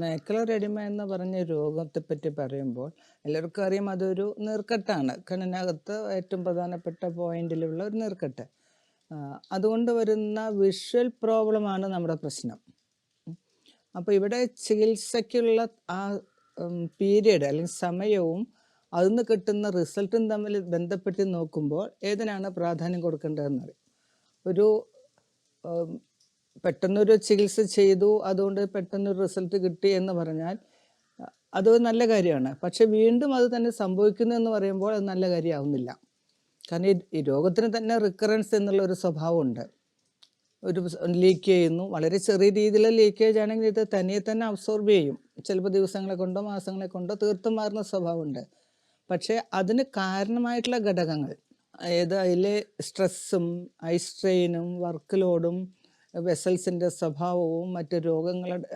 Macular oedema എന്ന് പറഞ്ഞ രോഗത്തെപ്പറ്റി പറയുമ്പോൾ എല്ലാവർക്കും അറിയാം അതൊരു നീർക്കെട്ടാണ്. കണ്ണിനകത്ത് ഏറ്റവും പ്രധാനപ്പെട്ട പോയിന്റിലുള്ള ഒരു നീർക്കെട്ട്. അതുകൊണ്ട് വരുന്ന വിഷ്വൽ പ്രോബ്ലമാണ് നമ്മുടെ പ്രശ്നം. അപ്പോൾ ഇവിടെ ചികിത്സയ്ക്കുള്ള ആ പീരിയഡ് അല്ലെങ്കിൽ സമയവും അതിന്ന് കിട്ടുന്ന റിസൾട്ടും തമ്മിൽ ബന്ധപ്പെട്ട് നോക്കുമ്പോൾ ഏതിനാണ് പ്രാധാന്യം കൊടുക്കേണ്ടതെന്നറിയാം. ഒരു പെട്ടെന്നൊരു ചികിത്സ ചെയ്തു, അതുകൊണ്ട് പെട്ടെന്നൊരു റിസൾട്ട് കിട്ടി എന്ന് പറഞ്ഞാൽ അത് നല്ല കാര്യമാണ്. പക്ഷെ വീണ്ടും അത് തന്നെ സംഭവിക്കുന്നു എന്ന് പറയുമ്പോൾ അത് നല്ല കാര്യമാവുന്നില്ല. കാരണം ഈ രോഗത്തിന് തന്നെ റിക്കറൻസ് എന്നുള്ളൊരു സ്വഭാവമുണ്ട്. ഒരു ലീക്ക് ചെയ്യുന്നു, വളരെ ചെറിയ രീതിയിലുള്ള ലീക്കേജ് ആണെങ്കിൽ ഇത് തനിയെ തന്നെ അബ്സോർബ് ചെയ്യും. ചിലപ്പോൾ ദിവസങ്ങളെ കൊണ്ടോ മാസങ്ങളെ കൊണ്ടോ തീർത്തും മാറുന്ന സ്വഭാവമുണ്ട്. പക്ഷേ അതിന് കാരണമായിട്ടുള്ള ഘടകങ്ങൾ, അതായത് അതിലെ സ്ട്രെസ്സും ഐ സ്ട്രെയിനും വർക്ക് ലോഡും വെസൽസിൻ്റെ സ്വഭാവവും മറ്റ് രോഗങ്ങളുടെ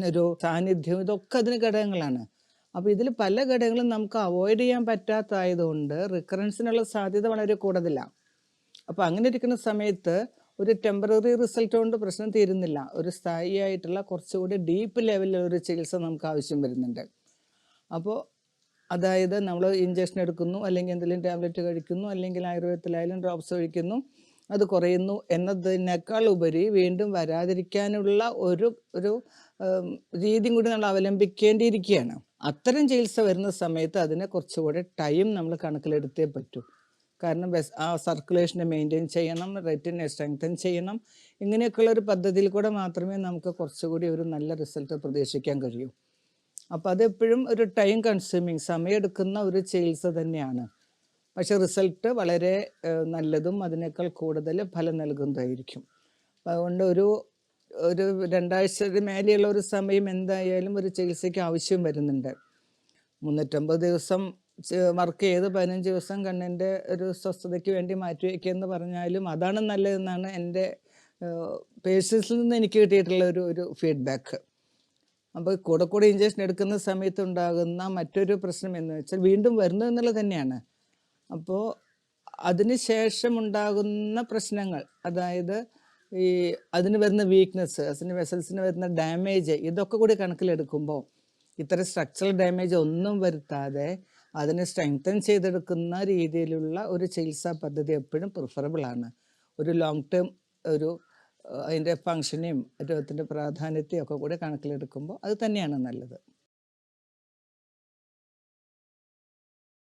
ഒരു സാന്നിധ്യവും ഇതൊക്കെ അതിന് ഘടകങ്ങളാണ്. അപ്പോൾ ഇതിൽ പല ഘടകങ്ങളും നമുക്ക് അവോയ്ഡ് ചെയ്യാൻ പറ്റാത്തതായതുകൊണ്ട് റിക്കറൻസിനുള്ള സാധ്യത വളരെ കൂടുതലാണ്. അപ്പോൾ അങ്ങനെ ഇരിക്കുന്ന സമയത്ത് ഒരു ടെമ്പററി റിസൾട്ട് കൊണ്ട് പ്രശ്നം തീരുന്നില്ല. ഒരു സ്ഥായിയായിട്ടുള്ള കുറച്ചുകൂടി ഡീപ്പ് ലെവലിലൊരു ചികിത്സ നമുക്ക് ആവശ്യം വരുന്നുണ്ട്. അപ്പോൾ അതായത് നമ്മൾ ഇഞ്ചക്ഷൻ എടുക്കുന്നു, അല്ലെങ്കിൽ എന്തെങ്കിലും ടാബ്ലറ്റ് കഴിക്കുന്നു, അല്ലെങ്കിൽ ആയുർവേദത്തിലായാലും ഡ്രോപ്സ് കഴിക്കുന്നു, അത് കുറയുന്നു എന്നതിനേക്കാൾ ഉപരി വീണ്ടും വരാതിരിക്കാനുള്ള ഒരു ഒരു രീതിയും കൂടി നമ്മൾ അവലംബിക്കേണ്ടിയിരിക്കുകയാണ്. അത്തരം ചികിത്സ വരുന്ന സമയത്ത് അതിനെ കുറച്ചുകൂടെ ടൈം നമ്മൾ കണക്കിലെടുത്തേ പറ്റൂ. കാരണം ആ സർക്കുലേഷനെ മെയിൻറ്റെയിൻ ചെയ്യണം, റെറ്റിനെ സ്ട്രെങ്തൻ ചെയ്യണം. ഇങ്ങനെയൊക്കെയുള്ള ഒരു പദ്ധതിയിൽ കൂടെ മാത്രമേ നമുക്ക് കുറച്ചുകൂടി ഒരു നല്ല റിസൾട്ട് പ്രതീക്ഷിക്കാൻ കഴിയൂ. അപ്പോൾ അതെപ്പോഴും ഒരു ടൈം കൺസ്യൂമിങ്, സമയമെടുക്കുന്ന ഒരു ചികിത്സ തന്നെയാണ്. പക്ഷെ റിസൾട്ട് വളരെ നല്ലതും അതിനേക്കാൾ കൂടുതൽ ഫലം നൽകുന്നതായിരിക്കും. അതുകൊണ്ട് ഒരു 2 ആഴ്ച മേലെയുള്ള ഒരു സമയം എന്തായാലും ഒരു ചികിത്സയ്ക്ക് ആവശ്യം വരുന്നുണ്ട്. 350 ദിവസം വർക്ക് ചെയ്ത് 15 ദിവസം കണ്ണിൻ്റെ ഒരു സ്വസ്ഥതയ്ക്ക് വേണ്ടി മാറ്റിവെക്കുക എന്ന് പറഞ്ഞാലും അതാണ് നല്ലതെന്നാണ് എൻ്റെ പേഷ്യൻസിൽ നിന്ന് എനിക്ക് കിട്ടിയിട്ടുള്ള ഒരു ഫീഡ്ബാക്ക്. അപ്പോൾ കൂടെ ഇഞ്ചക്ഷൻ എടുക്കുന്ന സമയത്തുണ്ടാകുന്ന മറ്റൊരു പ്രശ്നം എന്ന് വെച്ചാൽ വീണ്ടും വരുന്നു എന്നുള്ളത് തന്നെയാണ്. അപ്പോൾ അതിന് ശേഷം ഉണ്ടാകുന്ന പ്രശ്നങ്ങൾ, അതായത് അതിന് വരുന്ന വീക്ക്നെസ്, അതിന് വെസൽസിന് വരുന്ന ഡാമേജ്, ഇതൊക്കെ കൂടി കണക്കിലെടുക്കുമ്പോൾ ഇത്തരം സ്ട്രക്ചറൽ ഡാമേജ് ഒന്നും വരുത്താതെ അതിനെ സ്ട്രെങ്തൻ ചെയ്തെടുക്കുന്ന രീതിയിലുള്ള ഒരു ചികിത്സാ പദ്ധതി എപ്പോഴും പ്രിഫറബിളാണ്. ഒരു ലോങ് ടേം അതിൻ്റെ ഫങ്ഷനെയും രോഗത്തിൻ്റെ പ്രാധാന്യത്തെയും ഒക്കെ കൂടി കണക്കിലെടുക്കുമ്പോൾ അത് തന്നെയാണ് നല്ലത്.